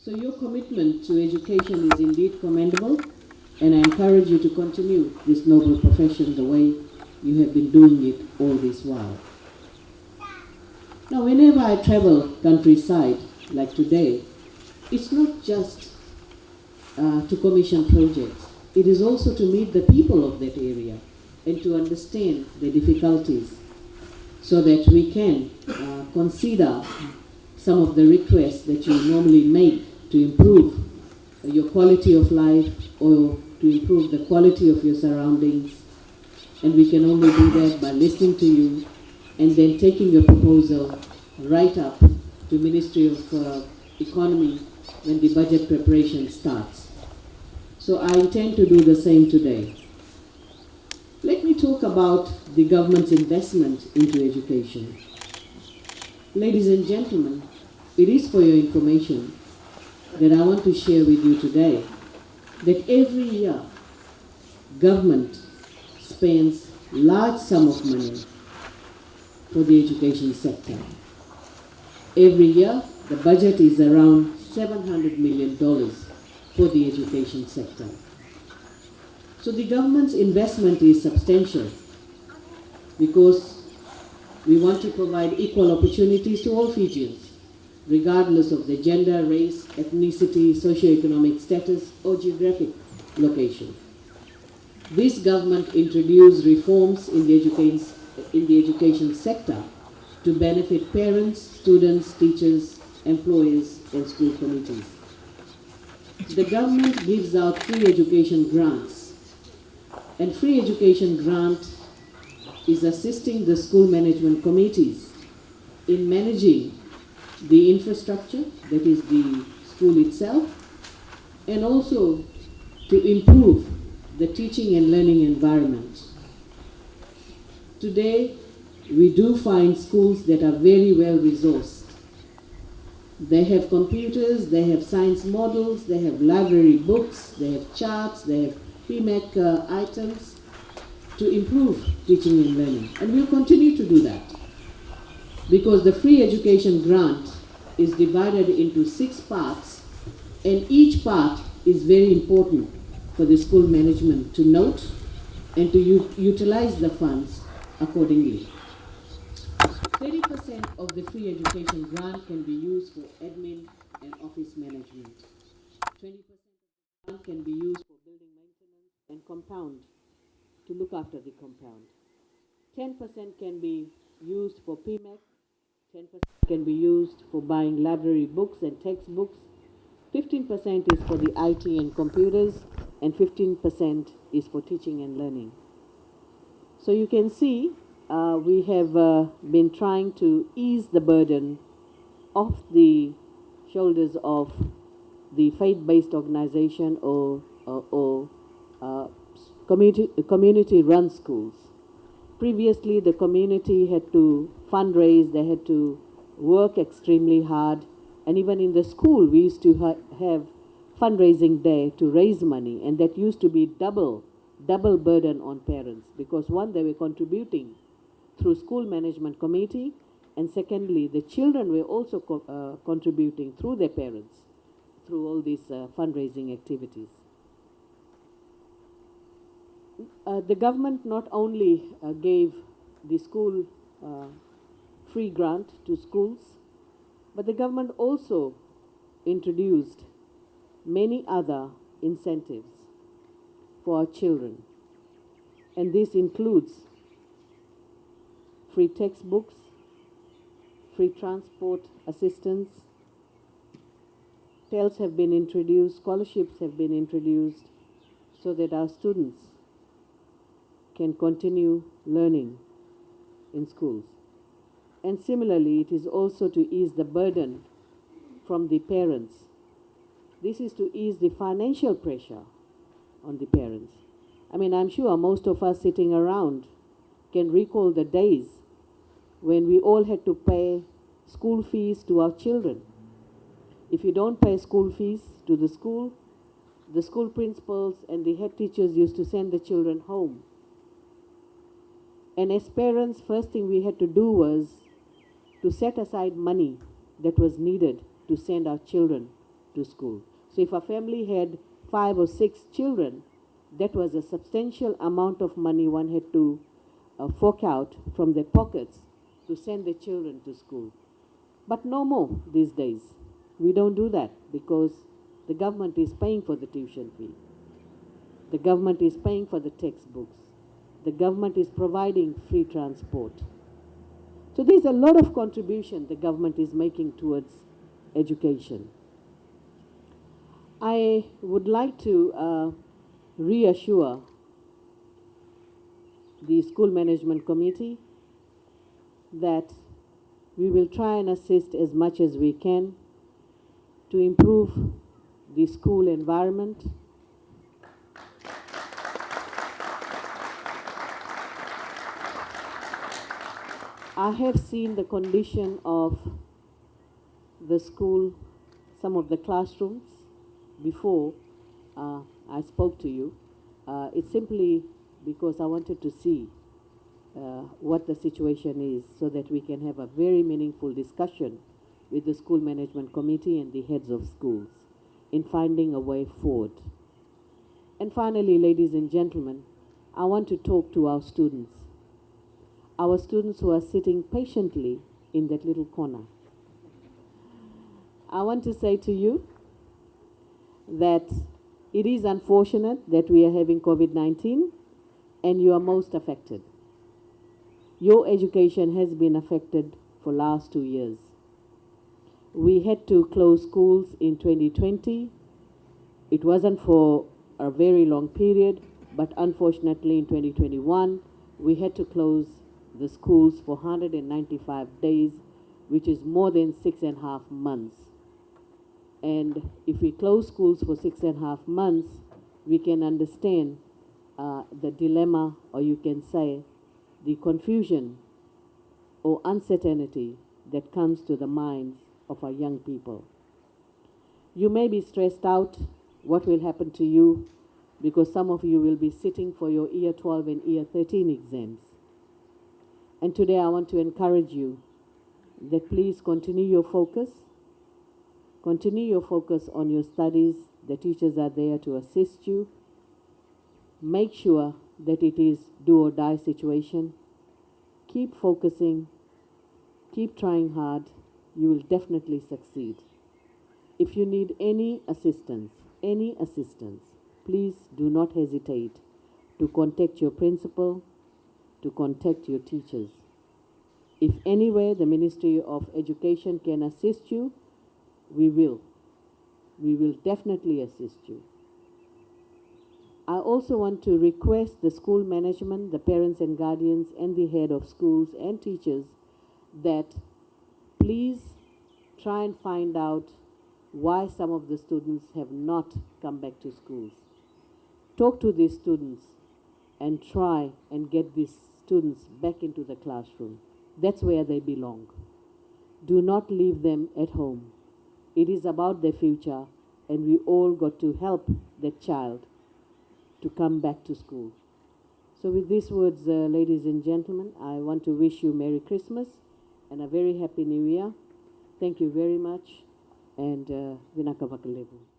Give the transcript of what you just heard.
So your commitment to education is indeed commendable, and I encourage you to continue this noble profession the way you have been doing it all this while. Now, whenever I travel countryside, like today, it's not just to commission projects. It is also to meet the people of that area and to understand the difficulties so that we can consider some of the requests that you normally make to improve your quality of life or to improve the quality of your surroundings. And we can only do that by listening to you and then taking your proposal right up to Ministry of Economy when the budget preparation starts. So I intend to do the same today. Let me talk about the government's investment into education. Ladies and gentlemen, it is for your information that I want to share with you today that every year government spends large sum of money for the education sector. Every year the budget is around $700 million for the education sector. So the government's investment is substantial because we want to provide equal opportunities to all Fijians, regardless of their gender, race, ethnicity, socioeconomic status, or geographic location. This government introduced reforms in the education sector to benefit parents, students, teachers, employers, and school committees. The government gives out free education grants, and free education grant is assisting the school management committees in managing the infrastructure, that is the school itself, and also to improve the teaching and learning environment. Today, we do find schools that are very well resourced. They have computers, they have science models, they have library books, they have charts, they have PMAC items to improve teaching and learning. And we'll continue to do that because the free education grant is divided into 6 parts, and each part is very important for the school management to note and to utilize the funds accordingly. 30% of the free education grant can be used for admin and office management. 20% of the grant can be used for building maintenance and compound, to look after the compound. 10% can be used for PMAC, 10% can be used for buying library books and textbooks, 15% is for the IT and computers, and 15% is for teaching and learning. So you can see we have been trying to ease the burden off the shoulders of the faith-based organization or community-run schools. Previously, the community had to fundraise, they had to work extremely hard, and even in the school, we used to have fundraising day to raise money, and that used to be double burden on parents because one, they were contributing through school management committee, and secondly, the children were also contributing through their parents through all these fundraising activities. The government not only gave the school free grant to schools, but the government also introduced many other incentives for our children. And this includes free textbooks, free transport assistance, TELs have been introduced, scholarships have been introduced so that our students can continue learning in schools. And similarly, it is also to ease the burden from the parents. This is to ease the financial pressure on the parents. I mean, I'm sure most of us sitting around can recall the days when we all had to pay school fees to our children. If you don't pay school fees to the school principals and the head teachers used to send the children home. And as parents, first thing we had to do was to set aside money that was needed to send our children to school. So if a family had 5 or 6 children, that was a substantial amount of money one had to fork out from their pockets to send their children to school. But no more these days. We don't do that because the government is paying for the tuition fee. The government is paying for the textbooks. The government is providing free transport. So there's a lot of contribution the government is making towards education. I would like to reassure the School Management Committee that we will try and assist as much as we can to improve the school environment. I have seen the condition of the school, some of the classrooms, before I spoke to you. It's simply because I wanted to see what the situation is so that we can have a very meaningful discussion with the School Management Committee and the heads of schools in finding a way forward. And finally, ladies and gentlemen, I want to talk to our students who are sitting patiently in that little corner. I want to say to you that it is unfortunate that we are having COVID-19 and you are most affected. Your education has been affected for the last 2 years. We had to close schools in 2020. It wasn't for a very long period, but unfortunately in 2021, we had to close the schools for 195 days, which is more than 6.5 months. And if we close schools for 6.5 months, we can understand the dilemma, or you can say the confusion or uncertainty that comes to the minds of our young people. You may be stressed out what will happen to you because some of you will be sitting for your Year 12 and Year 13 exams. And today I want to encourage you that please continue your focus. Continue your focus on your studies. The teachers are there to assist you. Make sure that it is do or die situation. Keep focusing. Keep trying hard. You will definitely succeed. If you need any assistance, please do not hesitate to contact your principal, to contact your teachers. If anywhere the Ministry of Education can assist you, we will. We will definitely assist you. I also want to request the school management, the parents and guardians, and the head of schools and teachers that please try and find out why some of the students have not come back to schools. Talk to these students and try and get these students back into the classroom. That's where they belong. Do not leave them at home. It is about their future, and we all got to help that child to come back to school. So with these words, ladies and gentlemen, I want to wish you Merry Christmas and a very Happy New Year. Thank you very much, and Vinaka Vakalevu.